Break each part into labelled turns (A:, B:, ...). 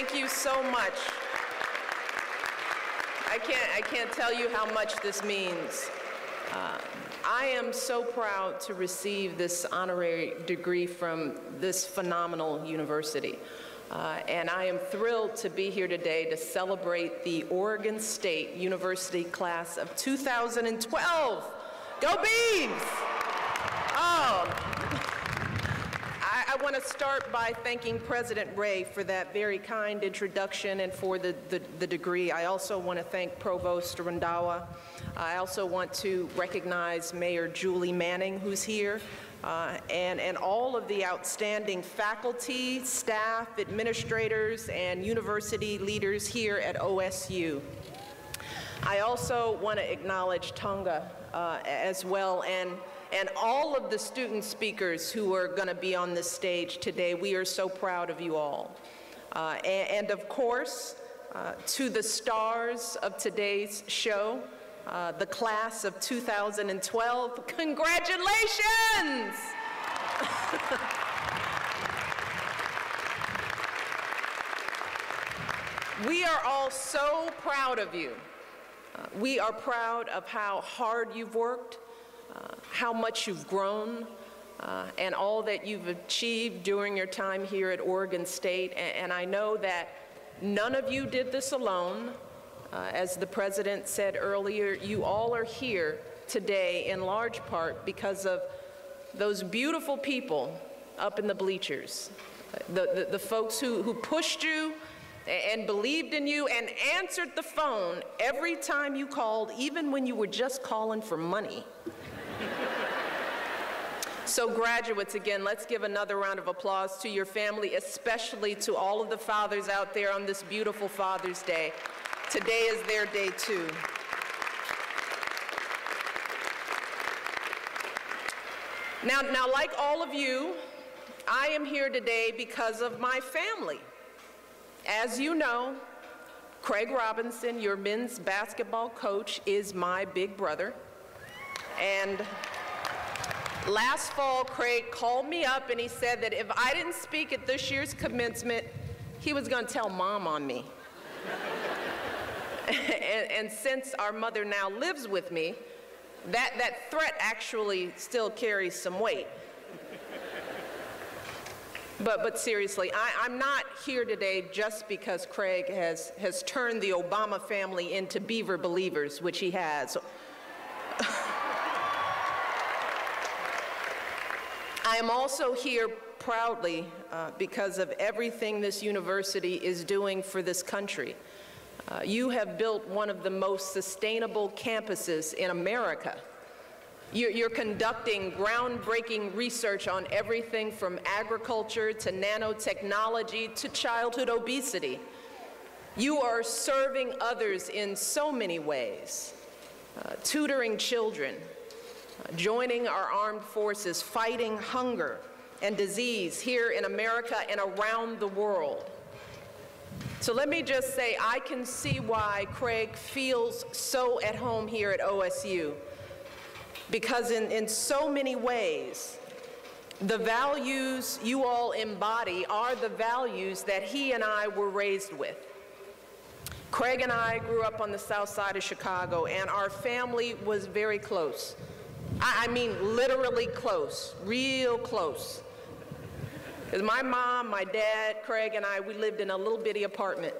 A: Thank you so much. I can't tell you how much this means. I am so proud to receive this honorary degree from this phenomenal university. And I am thrilled to be here today to celebrate the Oregon State University class of 2012. Go Beavs! Oh, I want to start by thanking President Ray for that very kind introduction and for the degree. I also want to thank Provost Randhawa. I also want to recognize Mayor Julie Manning, who's here, and all of the outstanding faculty, staff, administrators, and university leaders here at OSU. I also want to acknowledge Tonga as well, and all of the student speakers who are going to be on this stage today. We are so proud of you all. And of course, to the stars of today's show, the class of 2012, congratulations! We are all so proud of you. We are proud of how hard you've worked, how much you've grown, and all that you've achieved during your time here at Oregon State. And I know that none of you did this alone. As the president said earlier, you all are here today in large part because of those beautiful people up in the bleachers, the folks who pushed you and believed in you and answered the phone every time you called, even when you were just calling for money. So graduates, again, let's give another round of applause to your family, especially to all of the fathers out there on this beautiful Father's Day. Today is their day too. Now, like all of you, I am here today because of my family. As you know, Craig Robinson, your men's basketball coach, is my big brother. And last fall, Craig called me up and he said that if I didn't speak at this year's commencement, he was going to tell Mom on me. And since our mother now lives with me, that threat actually still carries some weight. But seriously, I'm not here today just because Craig has turned the Obama family into Beaver believers, which he has. I am also here proudly because of everything this university is doing for this country. You have built one of the most sustainable campuses in America. You're conducting groundbreaking research on everything from agriculture to nanotechnology to childhood obesity. You are serving others in so many ways, tutoring children, joining our armed forces, fighting hunger and disease here in America and around the world. So let me just say, I can see why Craig feels so at home here at OSU. Because in so many ways, the values you all embody are the values that he and I were raised with. Craig and I grew up on the south side of Chicago, and our family was very close. I mean literally close, real close. Because my mom, my dad, Craig, and I, we lived in a little bitty apartment.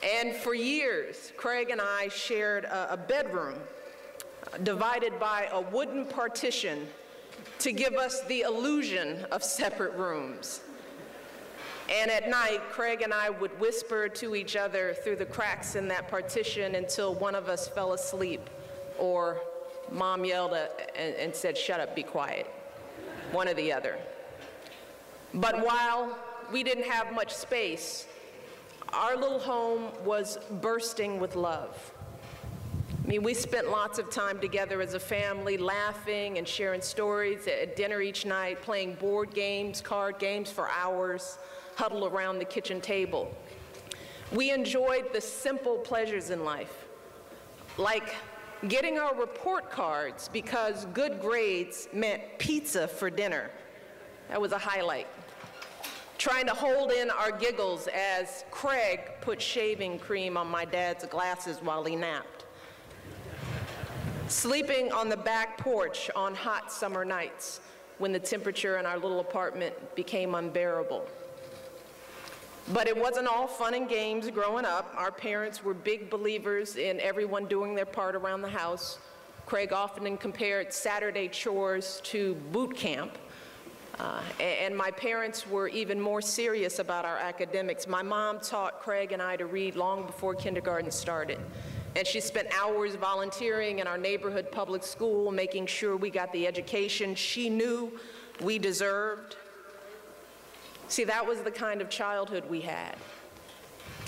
A: And for years, Craig and I shared a bedroom divided by a wooden partition to give us the illusion of separate rooms. And at night, Craig and I would whisper to each other through the cracks in that partition until one of us fell asleep, or Mom yelled and said, "Shut up, be quiet," one or the other. But while we didn't have much space, our little home was bursting with love. I mean, we spent lots of time together as a family, laughing and sharing stories at dinner each night, playing board games, card games for hours, huddled around the kitchen table. We enjoyed the simple pleasures in life, like getting our report cards because good grades meant pizza for dinner. That was a highlight. trying to hold in our giggles as Craig put shaving cream on my dad's glasses while he napped. Sleeping on the back porch on hot summer nights when the temperature in our little apartment became unbearable. But it wasn't all fun and games growing up. Our parents were big believers in everyone doing their part around the house. Craig often compared Saturday chores to boot camp. And my parents were even more serious about our academics. My mom taught Craig and I to read long before kindergarten started. And she spent hours volunteering in our neighborhood public school, making sure we got the education she knew we deserved. See, that was the kind of childhood we had.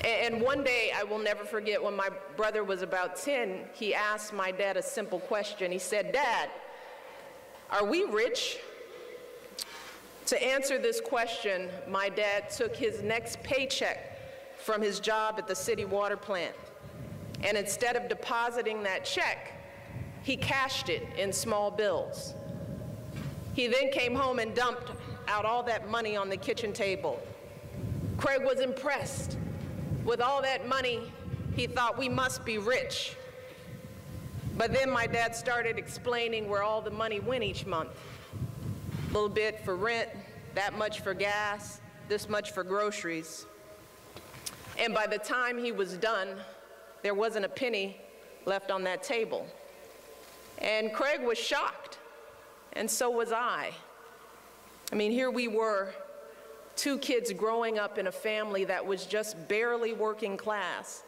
A: And one day, I will never forget, when my brother was about 10, he asked my dad a simple question. He said, "Dad, are we rich?" To answer this question, my dad took his next paycheck from his job at the city water plant. And instead of depositing that check, he cashed it in small bills. He then came home and dumped out all that money on the kitchen table. Craig was impressed. With all that money, he thought, we must be rich. But then my dad started explaining where all the money went each month. A little bit for rent, that much for gas, this much for groceries. And by the time he was done, there wasn't a penny left on that table. And Craig was shocked, and so was I. I mean, here we were, two kids growing up in a family that was just barely working class.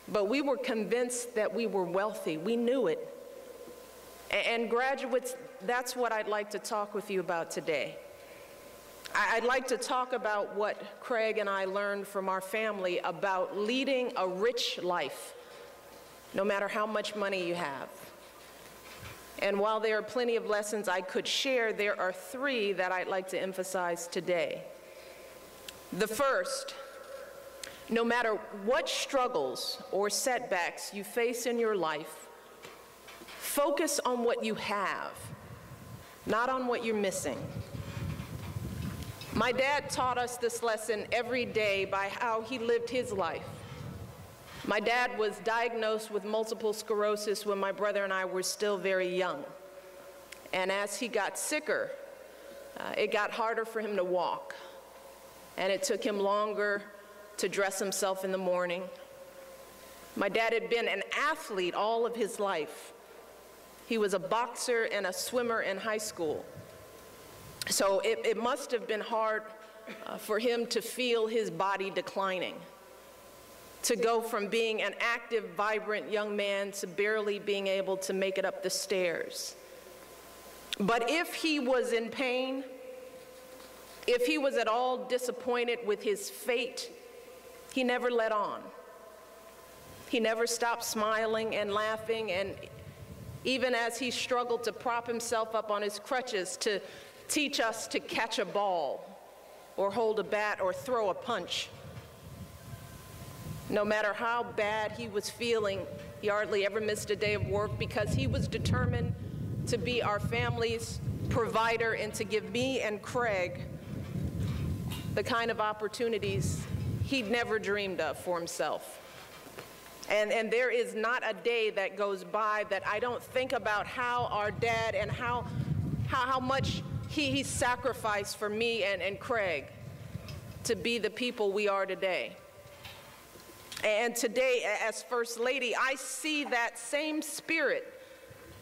A: But we were convinced that we were wealthy. We knew it. And graduates, that's what I'd like to talk with you about today. I'd like to talk about what Craig and I learned from our family about leading a rich life, no matter how much money you have. And while there are plenty of lessons I could share, there are three that I'd like to emphasize today. The first, no matter what struggles or setbacks you face in your life, focus on what you have, not on what you're missing. My dad taught us this lesson every day by how he lived his life. My dad was diagnosed with multiple sclerosis when my brother and I were still very young. And as he got sicker, it got harder for him to walk. And it took him longer to dress himself in the morning. My dad had been an athlete all of his life. He was a boxer and a swimmer in high school. So it must have been hard for him to feel his body declining, to go from being an active, vibrant young man to barely being able to make it up the stairs. But if he was in pain, if he was at all disappointed with his fate, he never let on. He never stopped smiling and laughing, and even as he struggled to prop himself up on his crutches to teach us to catch a ball or hold a bat or throw a punch. No matter how bad he was feeling, he hardly ever missed a day of work because he was determined to be our family's provider and to give me and Craig the kind of opportunities he'd never dreamed of for himself. And there is not a day that goes by that I don't think about how our dad and how much he sacrificed for me and Craig to be the people we are today. And today, as First Lady, I see that same spirit,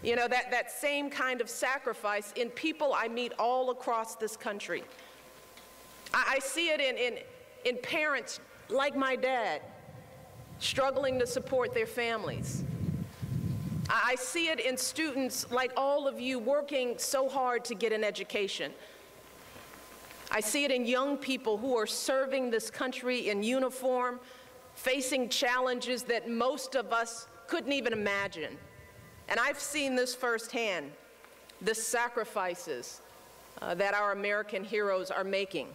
A: you know, that same kind of sacrifice in people I meet all across this country. I see it in parents like my dad, struggling to support their families. I see it in students like all of you working so hard to get an education. I see it in young people who are serving this country in uniform, facing challenges that most of us couldn't even imagine. And I've seen this firsthand, the sacrifices that our American heroes are making.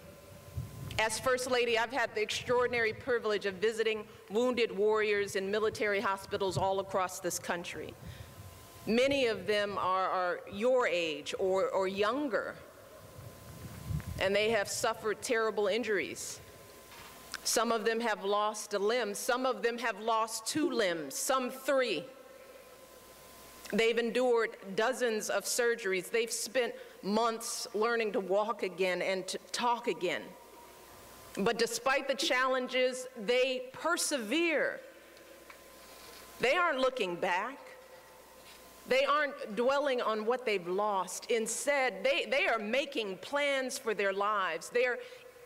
A: As First Lady, I've had the extraordinary privilege of visiting wounded warriors in military hospitals all across this country. Many of them are your age or younger. and they have suffered terrible injuries. Some of them have lost a limb. Some of them have lost 2 limbs, some 3. They've endured dozens of surgeries. They've spent months learning to walk again and to talk again. But despite the challenges, they persevere. They aren't looking back. They aren't dwelling on what they've lost. Instead, they are making plans for their lives. They're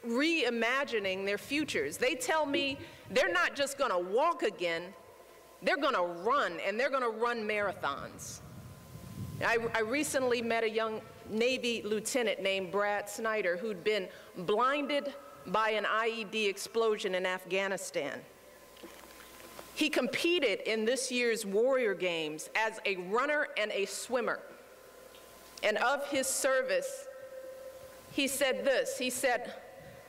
A: reimagining their futures. They tell me they're not just going to walk again, they're going to run, and they're going to run marathons. I recently met a young Navy lieutenant named Brad Snyder who'd been blinded by an IED explosion in Afghanistan. He competed in this year's Warrior Games as a runner and a swimmer. And of his service, he said this, he said,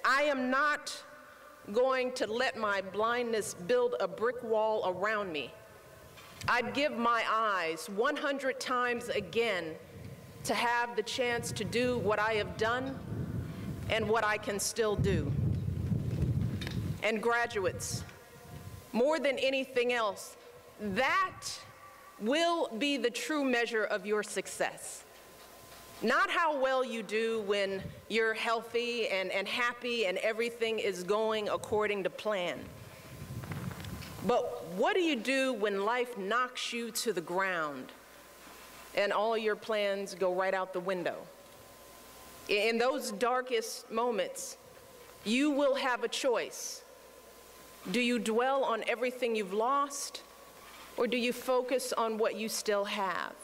A: "I am not going to let my blindness build a brick wall around me. I'd give my eyes 100 times again to have the chance to do what I have done and what I can still do." And graduates, more than anything else, that will be the true measure of your success. Not how well you do when you're healthy and happy and everything is going according to plan. But what do you do when life knocks you to the ground and all your plans go right out the window? In those darkest moments, you will have a choice. Do you dwell on everything you've lost, or do you focus on what you still have?